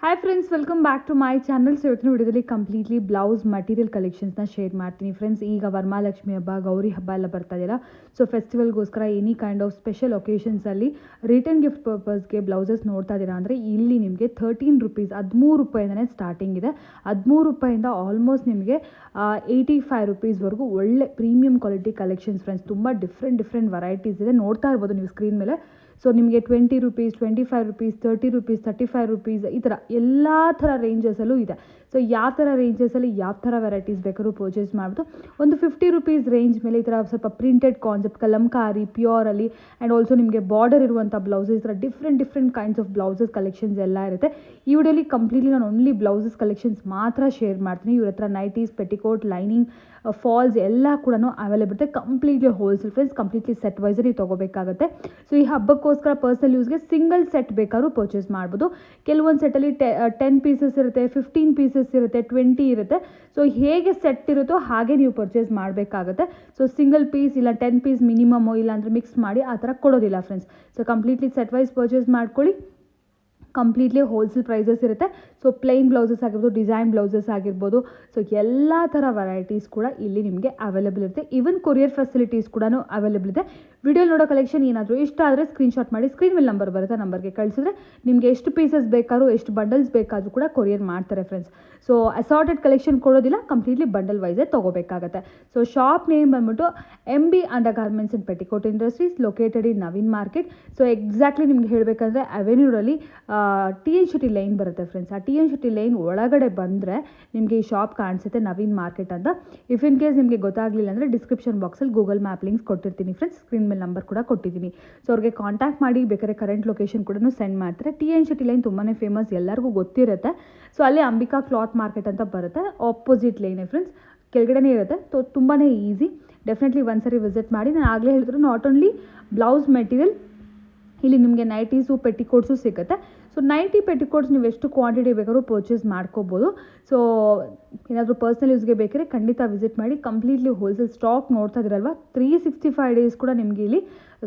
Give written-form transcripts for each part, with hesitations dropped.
Hi friends, welcome back to my channel. So ಇವತ್ತಿನ ವಿಡಿಯೋದಲ್ಲಿ completely blouse material ಕಲೆಕ್ಷನ್ಸ್ನ share ಮಾಡ್ತೀನಿ ಫ್ರೆಂಡ್ಸ್. ಈಗ ವರಮಹಾಲಕ್ಷ್ಮಿ ಹಬ್ಬ, ಗೌರಿ ಹಬ್ಬ ಎಲ್ಲ ಬರ್ತಾ ಇದೆಯಲ್ಲ, ಸೊ ಫೆಸ್ಟಿವಲ್ಗೋಸ್ಕರ ಎನಿ ಕೈಂಡ್ ಆಫ್ ಸ್ಪೆಷಲ್ ಒಕೇಶನ್ಸಲ್ಲಿ ರಿಟರ್ನ್ ಗಿಫ್ಟ್ ಪರ್ಪಸ್ಗೆ ಬ್ಲೌಸಸ್ ನೋಡ್ತಾ ಇದ್ದೀರಾ ಅಂದರೆ ಇಲ್ಲಿ ನಿಮಗೆ 13 ರೂಪೀಸ್, 13 ರೂಪಾಯಿಂದನೇ ಸ್ಟಾರ್ಟಿಂಗ್ ಇದೆ. 13 ರೂಪಾಯಿಂದ ಆಲ್ಮೋಸ್ಟ್ ನಿಮಗೆ 85 ರೂಪೀಸ್ವರೆಗೂ ಒಳ್ಳೆ ಪ್ರೀಮಿಯಂ ಕ್ವಾಲಿಟಿ ಕಲೆಕ್ಷನ್ಸ್ ಫ್ರೆಂಡ್ಸ್. ತುಂಬ ಡಿಫ್ರೆಂಟ್ ವೆರೈಟೀಸ್ ಇದೆ, ನೋಡ್ತಾ ಇರ್ಬೋದು ನೀವು ಸ್ಕ್ರೀನ್ ಮೇಲೆ. ಸೊ ನಿಮಗೆ 20 ರೂಪೀಸ್, 25 ರೂಪೀಸ್, 30 ರೂಪೀಸ್, 35 ರೂಪೀಸ್, ಈ ಥರ ಎಲ್ಲ ಥರ ರೇಂಜಸಲ್ಲೂ ಇದೆ. ಸೊ ಯಾವ ಥರ ರೇಂಜಸಲ್ಲಿ ಯಾವ ಥರ ವೆರೈಟೀಸ್ ಬೇಕಾದ್ರೂ ಪರ್ಚೇಸ್ ಮಾಡ್ಬೋದು. ಒಂದು 50 ರೂಪೀಸ್ ರೇಂಜ್ ಮೇಲೆ ಈ ಥರ ಸ್ವಲ್ಪ ಪ್ರಿಂಟೆಡ್ ಕಾನ್ಸೆಪ್ಟ್, ಕಲಂಕಾರಿ, ಪ್ಯೂರಲ್ಲಿ ಆ್ಯಂಡ್ ಆಲ್ಸೋ ನಿಮಗೆ ಬಾರ್ಡರ್ ಇರುವಂಥ ಬ್ಲೌಸಸ್, ಈ ಥರ different kinds of blouses collections ಎಲ್ಲ ಇರುತ್ತೆ. ಈ ವಿಡಿಯೋಲಿ ಕಂಪ್ಲೀಟ್ಲಿ ನಾನು ಓನ್ಲಿ ಬ್ಲೌಸಸ್ ಕಲೆಕ್ಷನ್ಸ್ ಮಾತ್ರ ಶೇರ್ ಮಾಡ್ತೀನಿ. ಇವ್ರ ಹತ್ರ ನೈಟೀಸ್, ಪೆಟಿಕೋಟ್, ಲೈನಿಂಗ್, ಫಾಲ್ಸ್ ಎಲ್ಲ ಕೂಡ ಅವೈಲೇಬಲ್ ಇರುತ್ತೆ. Completely wholesale friends, completely set wise ನೀವು ತೊಗೋಬೇಕಾಗುತ್ತೆ. ಸೊ ಈ ಹಬ್ಬಕ್ಕೋಸ್ಕರ ಪರ್ಸನಲ್ ಯೂಸ್ಗೆ ಸಿಂಗಲ್ ಸೆಟ್ ಬೇಕಾದ್ರೂ ಪರ್ಚೇಸ್ ಮಾಡ್ಬೋದು. ಕೆಲವೊಂದು ಸೆಟ್ಟಲ್ಲಿ 10 ಪೀಸಸ್ ಇರುತ್ತೆ, 15 ಪೀಸಸ್ ಇರುತ್ತೆ, 20 ಇರುತ್ತೆ. ಸೊ ಹೇಗೆ ಸೆಟ್ ಇರುತ್ತೋ ಹಾಗೆ ನೀವು ಪರ್ಚೇಸ್ ಮಾಡಬೇಕಾಗುತ್ತೆ. ಸೊ ಸಿಂಗಲ್ ಪೀಸ್ ಇಲ್ಲ 10 ಪೀಸ್ ಮಿನಿಮಮ್, ಇಲ್ಲ ಅಂದರೆ ಮಿಕ್ಸ್ ಮಾಡಿ ಆ ಥರ ಕೊಡೋದಿಲ್ಲ friends. So completely set wise purchase ಮಾಡ್ಕೊಳ್ಳಿ. ಕಂಪ್ಲೀಟ್ಲಿ ಹೋಲ್ಸೇಲ್ ಪ್ರೈಸಸ್ ಇರುತ್ತೆ. ಸೊ ಪ್ಲೈನ್ ಬ್ಲೌಸಸ್ ಆಗಿರ್ಬೋದು, ಡಿಸೈನ್ ಬ್ಲೌಸಸ್ ಆಗಿರ್ಬೋದು, ಸೊ ಎಲ್ಲ ಥರ ವೆರೈಟೀಸ್ ಕೂಡ ಇಲ್ಲಿ ನಿಮಗೆ ಅವೈಲೇಬಲ್ ಇರುತ್ತೆ. ಈವನ್ ಕೊರಿಯರ್ ಫೆಸಿಲಿಟೀಸ್ ಕೂಡ ಅವೈಲೇಬಲ್ ಇದೆ. ವಿಡಿಯೋ ನೋಡೋ ಕಲೆಕ್ಷನ್ ಏನಾದರೂ ಇಷ್ಟ ಆದರೆ ಸ್ಕ್ರೀನ್ಶಾಟ್ ಮಾಡಿ, ಸ್ಕ್ರೀನ್ ಮೇಲೆ ನಂಬರ್ ಬರುತ್ತೆ, ನಂಬರ್ಗೆ ಕಳಿಸಿದ್ರೆ ನಿಮಗೆ ಎಷ್ಟು ಪೀಸಸ್ ಬೇಕಾದ್ರೂ, ಎಷ್ಟು ಬಂಡಲ್ಸ್ ಬೇಕಾದರೂ ಕೂಡ ಕೊರಿಯರ್ ಮಾಡ್ತಾರೆ ಫ್ರೆಂಡ್ಸ್. ಸೊ ಅಸಾರ್ಟೆಡ್ ಕಲೆಕ್ಷನ್ ಕೊಡೋದಿಲ್ಲ, ಕಂಪ್ಲೀಟ್ಲಿ ಬಂಡಲ್ ವೈಸೇ ತೊಗೋಬೇಕಾಗತ್ತೆ. ಸೊ ಶಾಪ್ ನೇಮ್ ಬಂದ್ಬಿಟ್ಟು MB under garments and petticoat industries, located in Naveen market. So exactly ನಿಮ್ಗೆ ಹೇಳಬೇಕಂದ್ರೆ ಅವೆನ್ಯೂರಲ್ಲಿ TN ಶೆಟ್ಟಿ ಲೈನ್ ಬರುತ್ತೆ ಫ್ರೆಂಡ್ಸ್. ಆ TN ಶೆಟ್ಟಿ ಲೈನ್ ಒಳಗಡೆ ಬಂದರೆ ನಿಮಗೆ ಈ ಶಾಪ್ ಕಾಣಿಸುತ್ತೆ, ನವೀನ್ ಮಾರ್ಕೆಟ್ ಅಂತ. ಇಫ್ ಇನ್ ಕೇಸ್ ನಿಮಗೆ ಗೊತ್ತಾಗಲಿಲ್ಲ ಅಂದರೆ ಡಿಸ್ಕ್ರಿಪ್ಷನ್ ಬಾಕ್ಸಲ್ಲಿ ಗೂಗಲ್ ಮ್ಯಾಪ್ ಲಿಂಕ್ಸ್ ಕೊಟ್ಟಿರ್ತೀನಿ ಫ್ರೆಂಡ್ಸ್, ಸ್ಕ್ರೀನ್ ಮೇಲೆ ನಂಬರ್ ಕೂಡ ಕೊಟ್ಟಿದ್ದೀನಿ. ಸೊ ಅವ್ರಿಗೆ ಕಾಂಟ್ಯಾಕ್ಟ್ ಮಾಡಿ, ಬೇಕಾದ್ರೆ ಕರೆಂಟ್ ಲೊಕೇಶನ್ ಕೂಡ ಸೆಂಡ್ ಮಾಡ್ತಾರೆ. TN ಶೆಟ್ಟಿ ಲೈನ್ ತುಂಬಾ ಫೇಮಸ್, ಎಲ್ಲರಿಗೂ ಗೊತ್ತಿರುತ್ತೆ. ಸೊ ಅಲ್ಲಿ ಅಂಬಿಕಾ ಕ್ಲಾತ್ ಮಾರ್ಕೆಟ್ ಅಂತ ಬರುತ್ತೆ, ಆಪೋಸಿಟ್ ಲೈನೇ ಫ್ರೆಂಡ್ಸ್, ಕೆಳಗಡೆನೇ ಇರುತ್ತೆ. ಸೊ ತುಂಬಾ ಈಸಿ, ಡೆಫಿನೆಟ್ಲಿ ಒಂದ್ಸರಿ ವಿಸಿಟ್ ಮಾಡಿ. ನಾನು ಆಗಲೇ ಹೇಳಿದ್ರು, ನಾಟ್ ಓನ್ಲಿ ಬ್ಲೌಸ್ ಮೆಟೀರಿಯಲ್, ಇಲ್ಲಿ ನಿಮಗೆ ನೈಟೀಸು, ಪೆಟಿಕೋಟ್ಸು ಸಿಗುತ್ತೆ. ಸೊ ನೈಟಿ, ಪೆಟಿಕೋಟ್ಸ್ ನೀವು ಎಷ್ಟು ಕ್ವಾಂಟಿಟಿ ಬೇಕಾದ್ರೂ ಪರ್ಚೇಸ್ ಮಾಡ್ಕೋಬೋದು. ಸೊ ಏನಾದರೂ ಪರ್ಸ್ನಲ್ ಯೂಸ್ಗೆ ಬೇಕಾದ್ರೆ ಖಂಡಿತ ವಿಸಿಟ್ ಮಾಡಿ. ಕಂಪ್ಲೀಟ್ಲಿ ಹೋಲ್ಸೇಲ್ ಸ್ಟಾಕ್ ನೋಡ್ತಾ ಇದ್ದೀರಲ್ವ, 365 ಡೇಸ್ ಕೂಡ ನಿಮಗೆ ಇಲ್ಲಿ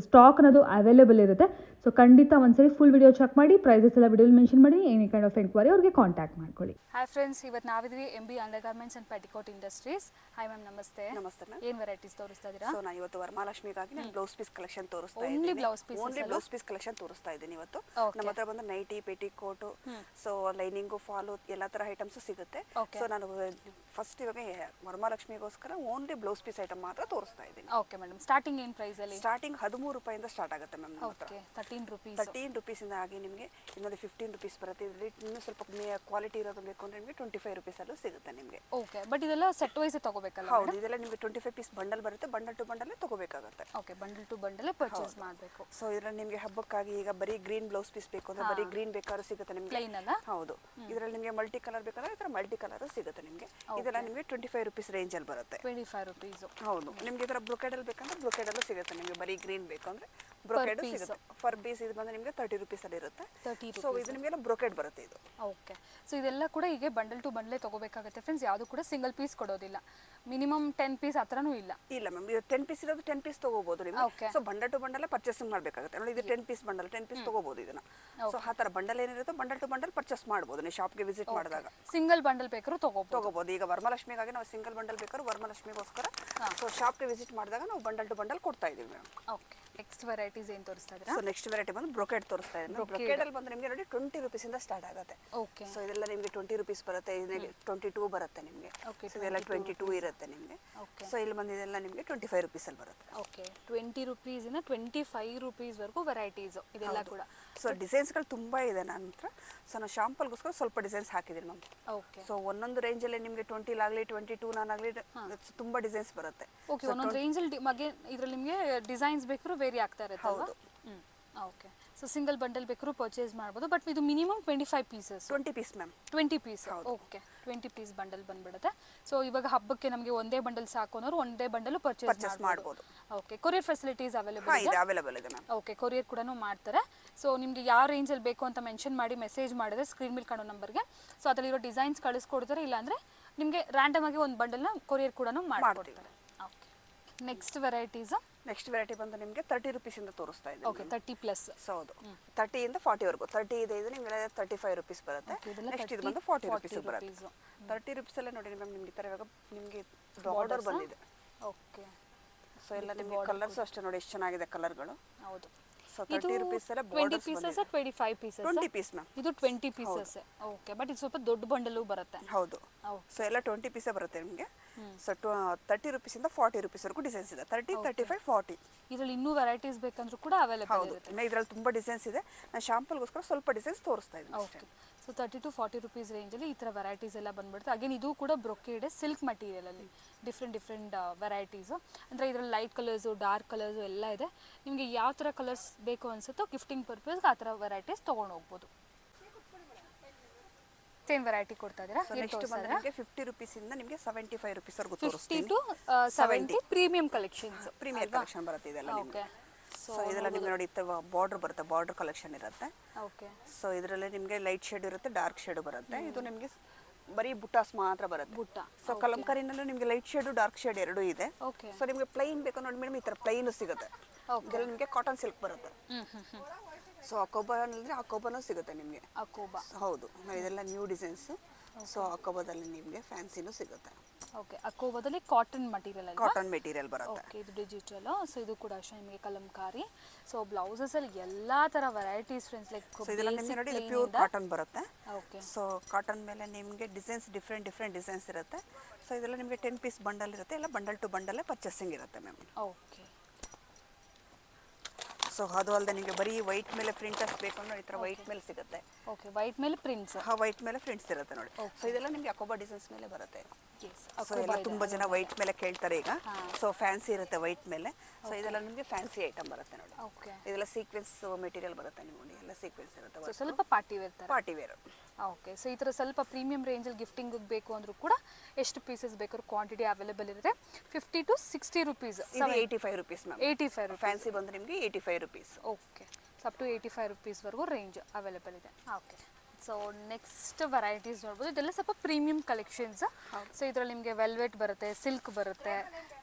ಸ್ಟಾಕ್ ಅನ್ನೋದು ಅವೈಲೇಬಲ್ ಇರುತ್ತೆ. ಸೊ ಖಂಡಿತ ಒಂದ್ಸರಿ ಫುಲ್ ವಿಡಿಯೋ ಚೆಕ್ ಮಾಡಿ, ಪ್ರೈಸಸ್ ಎಲ್ಲ ವಿಡಿಯೋಲಿ ಮೆನ್ಷನ್ ಮಾಡಿ. ಎನಿ ಕೈಂಡ್ ಆಫ್ ಎಂಕ್ವೈರಿ ಅವ್ರಿಗೆ ಕಾಂಟ್ಯಾಕ್ಟ್ ಮಾಡ್ಕೊಳ್ಳಿ. ಹಾಯ್ ಫ್ರೆಂಡ್ಸ್, ಇವತ್ತು ನಾವಿದ್ವಿ MB under garments and petticoat industries. Hi ma'am, ನಮಸ್ತೆ. ನಮಸ್ತೆ ಮ್ಯಾಮ್. ಏನು ವೆರೈಟೀಸ್ ತೋರಿಸ್ತಾ ಇದ್ದೀರಾ? ಸೊ ನಾನು ಇವತ್ತು ವರಮಹಾಲಕ್ಷ್ಮಿಗಾಗಿ ನಾನು ಬ್ಲೌಸ್ ಪೀಸ್ ಕಲೆಕ್ಷನ್ ತೋರಿಸ್ತಾ ಇದ್ದೀನಿ. ಓನ್ಲಿ ಬ್ಲೌಸ್ ಕಲೆಕ್ಷನ್ ತೋರಿಸ್ತಾ ಇದ್ದೀನಿ ಇವತ್ತು. ನಮ್ಮ ಹತ್ರ ಬಂದು nighty, petticoat, so lining, fall ಎಲ್ಲ ತರ ಐಟಮ್ಸ್ ಸಿಗುತ್ತೆ. ಸೊ ನಾನು ಫಸ್ಟ್ ಇವಾಗ ವರಮಹಾಲಕ್ಷ್ಮಿಗೋಸ್ಕರ ಓನ್ಲಿ ಬ್ಲೌಸ್ ಪೀಸ್ ಐಟಮ್ ಮಾತ್ರ ತೋರಿಸ್ತಾ ಇದ್ದೀನಿ. ಓಕೆ ಮೇಡಮ್, ಸ್ಟಾರ್ಟಿಂಗ್ ಏನು ಪ್ರೈಸ್ ಅಲ್ಲಿ? ಸ್ಟಾರ್ಟಿಂಗ್ 13 ರೂಪಾಯಿಂದ ಸ್ಟಾರ್ಟ್ ಆಗುತ್ತೆ ಮ್ಯಾಮ್. ಓಕೆ, 13 ರೂಪೀಸ್ ಇಂದ ಆಗಿ ನಿಮಗೆ ಇನ್ನೊಂದು 15 ರೂಪೀಸ್ ಬರುತ್ತೆ. ಇದರಲ್ಲಿ ಇನ್ನೂ ಸ್ವಲ್ಪ ಕ್ವಾಲಿಟಿ ಇರೋದು ಬೇಕು ಅಂದ್ರೆ ನಿಮಗೆ 25 ರೂಪೀಸ್ ಅಲ್ಲೂ ಸಿಗುತ್ತೆ ನಿಮಗೆ. ಓಕೆ, ಬಟ್ ಇದೆಲ್ಲ ಸೆಟ್ ವೈಸ್ ತಗೋಬೇಕಲ್ಲ? ಹೌದು, ಇದೆಲ್ಲ ನಿಮಗೆ 25 ಪೀಸ್ ಬಂಡಲ್ ಬರುತ್ತೆ, ಬಂಡಲ್ ಟು ಬಂಡಲ್ ತಗೋಬೇಕಾಗುತ್ತೆ. Okay, bundle to bundle purchase ಮಾಡಬೇಕು. ಸೊ ಇದರಲ್ಲಿ ನಿಮಗೆ ಹಬ್ಬಕ್ಕಾಗಿ ಈಗ ಬರೀ ಗ್ರೀನ್ ಬ್ಲೌಸ್ ಪೀಸ್ ಬೇಕು ಅಂದ್ರೆ ಬರೀ ಗ್ರೀನ್ ಬೇಕಾದ್ರೂ ಸಿಗುತ್ತೆ ನಿಮಗೆ. ಪ್ಲೈನ್ ಅಲ್ಲ? ಹೌದು, ಇದರಲ್ಲಿ ನಿಮಗೆ ಮಲ್ಟಿ ಕಲರ್ ಬೇಕಾದ್ರೆ ಇದರ ಮಲ್ಟಿ ಕಲರ್ ಸಿಗುತ್ತೆ ನಿಮಗೆ. ಇದೆಲ್ಲ ನಿಮಗೆ 25 ರೂಪೀಸ್ ರೇಂಜ್ ಅಲ್ಲಿ ಬರುತ್ತೆ. 25 ರೂಪೀಸ್. ಹೌದು, ನಿಮಗೆ ಇದರ ಬ್ರೊಕೆಡ್ ಅಲ್ಲಿ ಬೇಕಂದ್ರೆ ಬ್ರೊಕೆಡ್ ಅಲ್ಲೂ ಸಿಗುತ್ತೆ ನಿಮಗೆ. ಬರೀ ಗ್ರೀನ್ ಬೇಕು ಅಂದ್ರೆ ಬ್ರೊಕೆಡ್ ಸಿಗುತ್ತೆ. ಫರ್ ಪೀಸ್ ಇದು ಬಂದು ನಿಮಗೆ 30 ರೂಪೀಸ್ ಅಲ್ಲಿ ಇರುತ್ತೆ. ಸೊ ಇದು ನಿಮಗೆ ಬ್ರೊಕೆಡ್ ಬರುತ್ತೆ ಇದು. ಓಕೆ, ಸೊ ಇದೆಲ್ಲ ಕೂಡ ಹೀಗೆ ಬಂಡಲ್ ಟು ಬಂಡಲೇ ತಗೋಬೇಕಾಗುತ್ತೆ ಫ್ರೆಂಡ್ಸ್. ಯಾವುದು ಕೂಡ ಸಿಂಗಲ್ ಪೀಸ್ ಕೊಡೋದಿಲ್ಲ. ಮಿನಿಮಮ್ 10 ಪೀಸ್ ಹತ್ರನೂ ಇಲ್ಲ. ಇಲ್ಲ ಮ್ಯಾಮ್, ಇದು 10 ಪೀಸ್ ಇರೋದು 10 ಪೀಸ್ ತಗೋಬಹುದು ನೀವು. So bundle to bundle purchasing ಮಾಡಬೇಕಾಗುತ್ತೆ. ನೋಡಿ, ಇದು 10 ಪೀಸ್ ಬಂಡಲ್, 10 ಪೀಸ್ ತಗೋಬಹುದು ಇದನ್ನ. ಸೊ ಆ ತರ ಬಂಡಲ್ ಏನಿರುತ್ತೋ ಬಂಡಲ್ ಟು ಬಂಡಲ್ ಪರ್ಚೇಸ್ ಮಾಡಬಹುದು ನೀವು ಶಾಪ್ಗೆ ವಿಸಿಟ್ ಮಾಡಿದಾಗ. ಸಿಂಗಲ್ ಬಂಡಲ್ ಬೇಕಾದ್ರೂ ತಗೋಬಹುದು. ಈಗ ವರಮಹಾಲಕ್ಷ್ಮಿಗಾಗಿ ನಾವು ಸಿಂಗಲ್ ಬಂಡಲ್ ಬೇಕಾದ್ರೂ ವರಮಹಾಲಕ್ಷ್ಮಿಗೋಸ್ಕರ ಸೊ ಶಾಪ್ಗೆ ವಿಸಿಟ್ ಮಾಡಿದಾಗ ನಾವು ಬಂಡಲ್ ಟು ಬಂಡಲ್ ಕೊಡ್ತಾ ಇದೀವಿ ಮ್ಯಾಮ್. ಓಕೆ, ನೆಕ್ಸ್ಟ್ ವೆರೈಟೀಸ್ ಏನು ತೋರಿಸ್ತಾ ಇದ್ದೀರಾ? ಸೊ ನೆಕ್ಸ್ಟ್ ವೆರೈಟಿ ಬಂದು ಬ್ರೊಕೆಡ್ ತೋರಿಸ್ತಾ ಇದ್ದೀನಿ. ಬ್ರೊಕೆಡ್ ಅಲ್ಲಿ ಬಂದು ನಿಮಗೆ ನೋಡಿ 20 ರೂಪೀಸ್ ಇಂದ ಸ್ಟಾರ್ಟ್ ಆಗುತ್ತೆ. ಓಕೆ, ಸೊ ಇದೆಲ್ಲ ನಿಮಗೆ 20 ರೂಪೀಸ್ ಬರುತ್ತೆ, 22 ಬರುತ್ತೆ ನಿಮಗೆ. ಸೊ ಇದೆಲ್ಲ 22 ಇರುತ್ತೆ ನಿಮಗೆ. ಸೊ ಇಲ್ಲಿ ಬಂದಿದೆಲ್ಲ ನಿಮಗೆ 25 ರೂಪೀಸ್ ಅಲ್ಲಿ ಬರುತ್ತೆ. ಓಕೆ, 20 ರೂಪೀಸ್ ಇಂದ 25 ರೂಪೀಸ್ ವರೆಗೂ ವೆರೈಟೀಸ್ ಇದೆಲ್ಲ ಕೂಡ. ಸೊ ಡಿಸೈನ್ಸ್ಗಳು ತುಂಬಾ ಇದೆ ನನ್ನ ಹತ್ರ. ಸೊ ನಾನು ಶಾಂಪಲ್ಗೋಸ್ಕರ ಸ್ವಲ್ಪ ಡಿಸೈನ್ಸ್ ಹಾಕಿದ್ದೀನಿ ಮ್ಯಾಮ್. ಓಕೆ, ಸೊ ಒಂದೊಂದು ರೇಂಜ್ ಅಲ್ಲಿ ನಿಮಗೆ 20 ಆಗಲಿ 22 ನಾನಾಗಲಿ ತುಂಬಾ ಡಿಸೈನ್ಸ್ ಬರುತ್ತೆ. ಓಕೆ, ಒಂದೊಂದು ರೇಂಜ್ ಅಲ್ಲಿ ಇದರಲ್ಲಿ ನಿಮಗೆ ಡಿಸೈನ್ಸ್ ಬೇಕಾದ್ರೂ ವೇರಿ ಆಗ್ತಾ ಇರುತ್ತೆ. ಹೌದು. ಓಕೆ, ಸೊ ಸಿಂಗಲ್ ಬಂಡಲ್ ಬೇಕಾದ್ರೂ ಪರ್ಚೇಸ್ ಮಾಡ್ಬೋದು. ಬಟ್ ಇದು minimum 25 pieces. 20 piece ma'am. 20 piece. Okay, 20 piece bundle ಬಂದ್ಬಿಡುತ್ತೆ. ಸೊ ಇವಾಗ ಹಬ್ಬಕ್ಕೆ ನಮಗೆ ಒಂದೇ ಬಂಡಲ್ ಸಾಕು ಅನ್ನೋರು ಒಂದೇ ಬಂಡಲ್ ಪರ್ಚೇಸ್ ಮಾಡ್ಬೋದು. ಓಕೆ, ಕೊರಿಯರ್ ಫೆಸಿಲಿಟೀಸ್ ಅವೈಲೇಬಲ್ ಇದೆ ಮ್ಯಾಮ್. ಓಕೆ, ಕೊರಿಯರ್ ಕೂಡ ಮಾಡ್ತಾರೆ. ಸೊ ನಿಮಗೆ ಯಾವ ರೇಂಜಲ್ಲಿ ಬೇಕು ಅಂತ ಮೆನ್ಷನ್ ಮಾಡಿ ಮೆಸೇಜ್ ಮಾಡಿದ್ರೆ ಸ್ಕ್ರೀನ್ ಮೇಲೆ ಕಾಣೋ ನಂಬರ್ಗೆ ಸೊ ಅದರಲ್ಲಿರೋ ಡಿಸೈನ್ಸ್ ಕಳಿಸ್ಕೊಡ್ತಾರೆ. ಇಲ್ಲಾಂದರೆ ನಿಮಗೆ ರ್ಯಾಂಡಮ್ ಆಗಿ ಒಂದು ಬಂಡಲ್ನ ಕೊರಿಯರ್ ಕೂಡ ಮಾಡ್ಕೊಡ್ತಾರೆ. Okay, next varieties next variety ಬಂದು ನಿಮಗೆ 30 ರುಪೀಸಿಂದ ತೋರಿಸ್ತಾ ಇದ್ದೀನಿ. ಓಕೆ 30+. ಸೊ ಹೌದು 30 ಇಂದ 40 ವರೆಗೂ. 30 ಇದೆ ಇದು ನಿಮಗೆ 35 ರುಪೀಸ್ ಬರುತ್ತೆ. ನೆಕ್ಸ್ಟ್ ಇದು ಬಂದು 40 ರುಪೀಸ್ ಬರುತ್ತೆ. 30 ರುಪೀಸ್ ಅಲ್ಲೇ ನೋಡಿ ಮ್ಯಾಮ್ ನಿಮಗೆ ಈ ಥರ ಇವಾಗ ನಿಮಗೆ ಬಾರ್ಡರ್ ಬಂದಿದೆ. ಓಕೆ. ಸೊ ಎಲ್ಲ ನಿಮಗೆ ಕಲರ್ಸ್ ಅಷ್ಟೇ ನೋಡಿ ಎಷ್ಟು ಚೆನ್ನಾಗಿದೆ ಕಲರ್ಗಳು. ಹೌದು. ಸೊ 30 ರುಪೀಸ್ ಅಲ್ಲೇ 20 ಪೀಸಸ್ 25 ಪೀಸಸ್? 20 piece ma'am. ಇದು 20 ಪೀಸಸ್. ಓಕೆ, ಬಟ್ ಇದು ಸ್ವಲ್ಪ ದೊಡ್ಡ ಬಂಡಲು ಬರುತ್ತೆ. ಹೌದು. ಸೊ ಎಲ್ಲ 20 ಪೀಸೇ ಬರುತ್ತೆ ನಿಮಗೆ. ಸೊ 30 ರುಪೀಸಿಂದ 40 ರುಪೀಸ್ವರೆಗೂ ಡಿಸೈನ್ಸ್ ಇದೆ. 30, 35, 40. ಇದರಲ್ಲಿ ಇನ್ನೂ ವೆರೈಟೀಸ್ ಬೇಕಂದ್ರೂ ಕೂಡ ಅವೈಲೇಬಲ್ ಇರುತ್ತೆ. ಇನ್ನು ಇದರಲ್ಲಿ ತುಂಬ ಡಿಸೈನ್ಸ್ ಇದೆ. ನಾನು ಶಾಂಪಲ್ಗೋಸ್ಕರ ಸ್ವಲ್ಪ ಡಿಸೈನ್ಸ್ ತೋರಿಸ್ತಾ ಇದ್ದೀನಿ. ಓಕೆ. ಸೊ 30 to 40 ರುಪೀಸ್ ರೇಂಜಲ್ಲಿ ಈ ಥರ ವೆರೈಟೀಸ್ ಎಲ್ಲ ಬಂದ್ಬಿಡುತ್ತೆ. ಅಗೇನ್ ಇದು ಕೂಡ ಬ್ರೊಕೇಡ್ ಸಿಲ್ಕ್ ಮಟೀರಿಯಲಲ್ಲಿ ಡಿಫ್ರೆಂಟ್ ವೆರೈಟೀಸು. ಅಂದರೆ ಇದರಲ್ಲಿ ಲೈಟ್ ಕಲರ್ಸು, ಡಾರ್ಕ್ ಕಲರ್ಸು ಎಲ್ಲ ಇದೆ. ನಿಮಗೆ ಯಾವ ಥರ ಕಲರ್ಸ್ ಬೇಕು ಅನಿಸುತ್ತೋ ಗಿಫ್ಟಿಂಗ್ ಪರ್ಪಸ್ಗೆ ಆ ಥರ ವೆರೈಟೀಸ್ ತೊಗೊಂಡು ಹೋಗ್ಬೋದು. ಸೇಮ್ ವೆರೈಟಿ ಕೊಡ್ತಾ ಇದ್ದೀರಾ? ನೆಕ್ಸ್ಟ್ ಬಂದು ನಿಮಗೆ 50 ರುಪೀಸಿಂದ ನಿಮಗೆ 75 ರುಪೀಸ್ವರೆಗೂ 50 ತೋರಿಸ್ತೀನಿ. to 70 premium collections. Premier collection ಬರುತ್ತೆ ಇದೆಲ್ಲ ನಿಮಗೆ. ಓಕೆ. ಸೊ ಇದೆಲ್ಲ ನಿಮಗೆ ನೋಡಿ ಬಾರ್ಡರ್ ಬರುತ್ತೆ, ಬಾರ್ಡರ್ ಕಲೆಕ್ಷನ್ ಇರುತ್ತೆ. ಓಕೆ. ಸೊ ಇದರಲ್ಲಿ ನಿಮಗೆ ಲೈಟ್ ಶೇಡ್ ಇರುತ್ತೆ, ಡಾರ್ಕ್ ಶೇಡ್ ಬರುತ್ತೆ. ಇದು ನಿಮಗೆ ಬರೀ ಬುಟ್ಟಾಸ್ ಮಾತ್ರ ಬರುತ್ತೆ. ಬುಟ್ಟ. ಸೊ ಕಲಂಕಾರಿನಲ್ಲೂ ನಿಮಗೆ ಲೈಟ್ ಶೇಡು ಡಾರ್ಕ್ ಶೇಡ್ ಎರಡೂ ಇದೆ. ಓಕೆ. ಸೊ ನಿಮಗೆ ಪ್ಲೈನ್ ಬೇಕು ನೋಡಿ ಮೇಡಮ್ ಈ ಥರ ಪ್ಲೈನು ಸಿಗುತ್ತೆ. ಇದೆಲ್ಲ ನಿಮಗೆ ಕಾಟನ್ ಸಿಲ್ಕ್ ಬರುತ್ತೆ. ಸೊ ಅಕೋಬಾ ಅಂದರೆ ಅಕೋಬಾನೂ ಸಿಗುತ್ತೆ ನಿಮಗೆ. ಅಕೋಬಾ. ಹೌದು, ಇದೆಲ್ಲ ನ್ಯೂ ಡಿಸೈನ್ಸು. ಸೊ ಅಕೋಬಾದಲ್ಲಿ ನಿಮಗೆ ಫ್ಯಾನ್ಸಿನೂ ಸಿಗುತ್ತೆ. ಓಕೆ. ಅಕೋಬಾದಲ್ಲಿ ಕಾಟನ್ ಮಟೀರಿಯಲ್ ಅಲ್ವಾ? ಕಾಟನ್ ಮೆಟೀರಿಯಲ್ ಬರುತ್ತೆ. ಓಕೆ. ಇದು ಡಿಜಿಟಲ್. ಸೊ ಇದು ಕೂಡ ಅಷ್ಟೇ ನಿಮಗೆ ಕಲಂಕಾರಿ. ಸೊ ಬ್ಲೌಸಸ್ ಅಲ್ಲಿ ಎಲ್ಲ ತರ ವೆರೈಟೀಸ್ ಫ್ರೆಂಡ್ಸ್ ಲೈಕ್ ಸೊ ಇದೆಲ್ಲ ನಿಮಗೆ ನೋಡಿ ಇದು ಪ್ಯೂರ್ ಕಾಟನ್ ಬರುತ್ತೆ. ಓಕೆ. ಸೊ ಕಾಟನ್ ಮೇಲೆ ನಿಮಗೆ ಡಿಸೈನ್ಸ್ ಡಿಫ್ರೆಂಟ್ ಡಿಸೈನ್ಸ್ ಇರುತ್ತೆ. ಸೊ ಇದೆಲ್ಲ ನಿಮಗೆ 10 ಪೀಸ್ ಬಂಡಲ್ ಇರುತ್ತೆ. ಎಲ್ಲ ಬಂಡಲ್ ಟು ಬಂಡಲ್ಲೇ ಪರ್ಚೇಸಿಂಗ್ ಇರುತ್ತೆ ಮ್ಯಾಮ್. ಓಕೆ. ಸೊ ಅದು ಅಲ್ಲದೆ ನಿಮಗೆ ಬರೀ ವೈಟ್ ಮೇಲೆ ಪ್ರಿಂಟರ್ಸ್ ಬೇಕು ಅಂದ್ರೆ ಈ ಥರ ವೈಟ್ ಮೇಲೆ ಸಿಗುತ್ತೆ. ಓಕೆ. ವೈಟ್ ಮೇಲೆ ಪ್ರಿಂಟ್ಸ್. ವೈಟ್ ಮೇಲೆ ಪ್ರಿಂಟ್ಸ್ ಇರುತ್ತೆ ನೋಡಿ. ಸೊ ಇದೆಲ್ಲ ನಿಮಗೆ ಅಕೋಬಾ ಡಿಸೈನ್ಸ್ ಮೇಲೆ ಬರುತ್ತೆ. ಎಸ್. ಸೊ ಎಲ್ಲ ತುಂಬ ಜನ ವೈಟ್ ಮೇಲೆ ಕೇಳ್ತಾರೆ ಈಗ. ಸೊ ಫ್ಯಾನ್ಸಿ ಇರುತ್ತೆ ವೈಟ್ ಮೇಲೆ. ಸೊ ಇದೆಲ್ಲ ನಿಮಗೆ ಫ್ಯಾನ್ಸಿ ಐಟಮ್ ಬರುತ್ತೆ ನೋಡಿ. ಓಕೆ. ಇದೆಲ್ಲ ಸೀಕ್ವೆನ್ಸ್ ಮೆಟೀರಿಯಲ್ ಬರುತ್ತೆ ನಿಮಗೆ. ಎಲ್ಲ ಸೀಕ್ವೆನ್ಸ್ ಇರುತ್ತೆ. ಸೊ ಸ್ವಲ್ಪ ಪಾರ್ಟಿ ವೇರ್ ತರ. Party wear. ಓಕೆ. ಸೊ ಈ ಥರ ಸ್ವಲ್ಪ ಪ್ರೀಮಿಯಂ ರೇಂಜಲ್ಲಿ ಗಿಫ್ಟಿಂಗ್ ಬೇಕು ಅಂದರೂ ಕೂಡ ಎಷ್ಟು ಪೀಸಸ್ ಬೇಕಾದ್ರೂ ಕ್ವಾಂಟಿಟಿ ಅವೈಲೇಬಲ್ ಇರುತ್ತೆ. 50 to 60 rupees. 85 rupees ma'am. 85 rupees. Fancy ಬಂದು ನಿಮಗೆ 85 rupees. Okay. So up to 85 ರುಪೀಸ್ವರೆಗೂ ರೇಂಜ್ ಅವೈಲೇಬಲ್ ಇದೆ. ಓಕೆ. ಸೊ ನೆಕ್ಸ್ಟ್ ವೆರೈಟೀಸ್ ನೋಡ್ಬೋದು. ಇದೆಲ್ಲ ಸ್ವಲ್ಪ ಪ್ರೀಮಿಯಂ ಕಲೆಕ್ಷನ್ಸ್. ಸೊ ಇದರಲ್ಲಿ ನಿಮಗೆ ವೆಲ್ವೆಟ್ ಬರುತ್ತೆ, ಸಿಲ್ಕ್ ಬರುತ್ತೆ,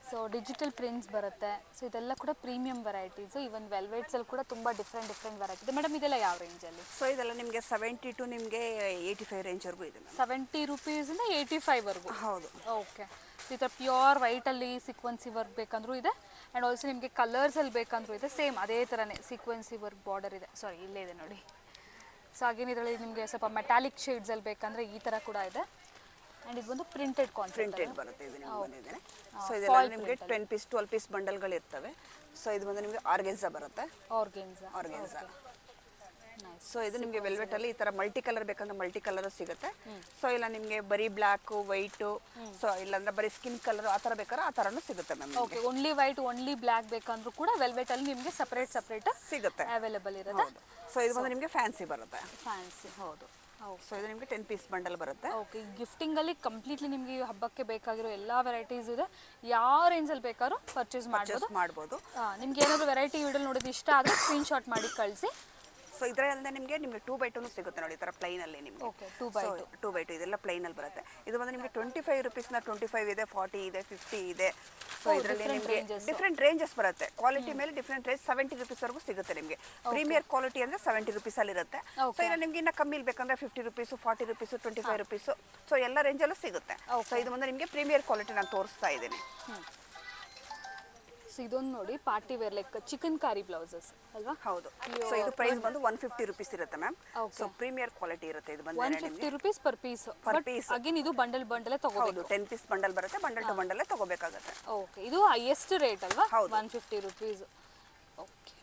ಸೊ ಡಿಜಿಟಲ್ ಪ್ರಿಂಟ್ಸ್ ಬರುತ್ತೆ. ಸೊ ಇದೆಲ್ಲ ಕೂಡ ಪ್ರೀಮಿಯಂ ವೆರೈಟೀಸು. ಈವನ್ ವೆಲ್ವೆಟ್ಸಲ್ಲಿ ಕೂಡ ತುಂಬ ಡಿಫ್ರೆಂಟ್ ವೆರೈಟಿ ಇದೆ. ಮೇಡಮ್ ಇದೆಲ್ಲ ಯಾವ ರೇಂಜಲ್ಲಿ? ಸೊ ಇದೆಲ್ಲ ನಿಮಗೆ 70 ಟು ನಿಮಗೆ 85 ರೇಂಜ್ವರೆಗೂ ಇದೆ. 70 ರುಪೀಸಿಂದ 85ವರೆಗೂ. ಹೌದು. ಓಕೆ. ಈ ಥರ ಪ್ಯೂರ್ ವೈಟಲ್ಲಿ ಸೀಕ್ವೆನ್ಸಿ ವರ್ಕ್ ಬೇಕಂದ್ರೂ ಇದೆ. ಆ್ಯಂಡ್ ಆಲ್ಸೋ ನಿಮಗೆ ಕಲರ್ಸಲ್ಲಿ ಬೇಕಂದ್ರೂ ಇದೆ. ಸೇಮ್ ಅದೇ ಥರನೇ ಸೀಕ್ವೆನ್ಸಿ ವರ್ಕ್ ಬಾರ್ಡರ್ ಇದೆ. ಸಾರಿ, ಇಲ್ಲೇ ಇದೆ ನೋಡಿ. ಸೊ ಹಾಗೇನು ಇದರಲ್ಲಿ ನಿಮಗೆ ಸ್ವಲ್ಪ ಮೆಟಾಲಿಕ್ ಶೇಡ್ಸಲ್ಲಿ ಬೇಕಂದರೆ ಈ ಥರ ಕೂಡ ಇದೆ. ಆ್ಯಂಡ್ ಇದು ಬಂದು ಪ್ರಿಂಟೆಡ್ ಪ್ರಿಂಟೆಡ್ ಬರುತ್ತೆ. ಇದು ನಿಮಗೆ ಬಂದಿದೆ. ಸೊ ಇದೆಲ್ಲ ನಿಮಗೆ 10 ಪೀಸ್ 12 ಪೀಸ್ ಬಂಡಲ್ಗಳು ಇರ್ತವೆ. ಸೊ ಇದು ಬಂದು ನಿಮಗೆ ಆರ್ಗೆನ್ಸಾ ಬರುತ್ತೆ. ಆರ್ಗೆನ್ಸಾ. ಸೊ ಇದು ನಿಮಗೆ ವೆಲ್ವೆಟ್ ಅಲ್ಲಿ ಈ ತರ ಮಲ್ಟಿ ಕಲರ್ ಬೇಕಂದ್ರೆ ಮಲ್ಟಿ ಕಲರ್ ಸಿಗುತ್ತೆ. ಸೊ ಇಲ್ಲ ನಿಮಗೆ ಬರೀ ಬ್ಲಾಕ್ ವೈಟ್, ಸೊ ಇಲ್ಲಾಂದ್ರೆ ಬರೀ ಸ್ಕಿನ್ ಕಲರ್ ಆ ತರ ಬೇಕಾದ್ರೆ ಆ ತರನು ಸಿಗುತ್ತೆ ma'am. Okay. Only white only black ಬೇಕಂದ್ರೂ ಕೂಡ ವೆಲ್ವೆಟ್ ಅಲ್ಲಿ ನಿಮಗೆ ಸಪರೇಟ್ ಸಿಗುತ್ತೆ, ಅವೈಲೇಬಲ್ ಇರುತ್ತೆ. ಸೊ ಇದು ಬಂದು ನಿಮಗೆ ಫ್ಯಾನ್ಸಿ ಬರುತ್ತೆ. ಫ್ಯಾನ್ಸಿ. ಹೌದು. ಸೊ ಇದು ನಿಮಗೆ 10 ಪೀಸ್ ಬಂಡಲ್ ಬರುತ್ತೆ. ಓಕೆ. ಗಿಫ್ಟಿಂಗ್ ಅಲ್ಲಿ ಕಂಪ್ಲೀಟ್ಲಿ ನಿಮಗೆ ಹಬ್ಬಕ್ಕೆ ಬೇಕಾಗಿರೋ ಎಲ್ಲ ವೆರೈಟೀಸ್ ಇದೆ. ಯಾವ ರೇಂಜಲ್ಲಿ ಬೇಕಾದ್ರೂ ಪರ್ಚೇಸ್ ಮಾಡ್ಬೋದು. ನಿಮ್ಗೆ ಏನಾದರೂ ವೆರೈಟಿ ವಿಡಿಯೋ ನೋಡೋದು ಇಷ್ಟ ಆದರೆ ಸ್ಕ್ರೀನ್ಶಾಟ್ ಮಾಡಿ ಕಳಿಸಿ. ಸೊ ಇದರಲ್ಲದೆ ನಿಮಗೆ 2x2 ಸಿಗುತ್ತೆ ನೋಡಿ. ಈ ಥರ ಪ್ಲೈನ್ ಅಲ್ಲಿ ನಿಮಗೆ. ಓಕೆ. 2x2 ಇದೆಲ್ಲ ಪ್ಲೈನ್ ಅಲ್ಲಿ ಬರುತ್ತೆ. ಇದು ಬಂದು ನಿಮಗೆ 25 ರುಪೀಸ್ನ 25 ಇದೆ, 40 ಇದೆ, 50 ಇದೆ. ಸೊ ಇದರಲ್ಲಿ ನಿಮಗೆ ಡಿಫ್ರೆಂಟ್ ರೇಂಜಸ್ ಬರುತ್ತೆ. ಕ್ವಾಲಿಟಿ ಮೇಲೆ ಡಿಫ್ರೆಂಟ್ ರೇಂಜ್. 70 ರುಪೀಸ್ವರೆಗೂ ಸಿಗುತ್ತೆ ನಿಮಗೆ. ಪ್ರೀಮಿಯರ್ ಕ್ವಾಲಿಟಿ ಅಂದರೆ 70 ರುಪೀಸಲ್ಲಿ ಇರುತ್ತೆ. ಸೊ ಇಲ್ಲ ನಿಮ್ಗೆ ಇನ್ನು ಕಮ್ಮಿ ಬೇಕಂದ್ರೆ 50 ರುಪೀಸು, 40 ರುಪೀಸು, 25 ರುಪೀಸು. ಸೊ ಎಲ್ಲ ರೇಂಜಲ್ಲೂ ಸಿಗುತ್ತೆ. ಸೊ ಇದು ಬಂದು ನಿಮಗೆ ಪ್ರೀಮಿಯರ್ ಕ್ವಾಲಿಟಿ ನಾನು ತೋರಿಸ್ತಾ ಇದ್ದೀನಿ. ಸೊ ಇದೊಂದು ನೋಡಿ ಪಾರ್ಟಿ ವೇರ್ ಲೈಕ್ ಚಿಕನ್ ಕಾರಿ ಬ್ಲೌಸಸ್ ಅಲ್ವಾ? ಹೌದು. ಸೊ ಇದು ಪ್ರೈಸ್ ಬಂದು 150 ರುಪೀಸ್ ಇರುತ್ತೆ ಮ್ಯಾಮ್. ಸೊ ಪ್ರೀಮಿಯರ್ ಕ್ವಾಲಿಟಿ ಇರುತ್ತೆ. ಇದು ಬಂದು 150 ರುಪೀಸ್ ಪರ್ ಪೀಸ್. ಅಗೇನ್ ಇದು ಬಂಡಲ್ ತಗೋಬೇಕು. 10 ಪೀಸ್ ಬಂಡಲ್ ಬರುತ್ತೆ. ಬಂಡಲ್ ಟು ಬಂಡಲ್ ತಗೋಬೇಕಾಗುತ್ತೆ. ಓಕೆ. ಇದು ಹೈಯೆಸ್ಟ್ ರೇಟ್ ಅಲ್ವಾ? 150 ರುಪೀಸ್. ಓಕೆ.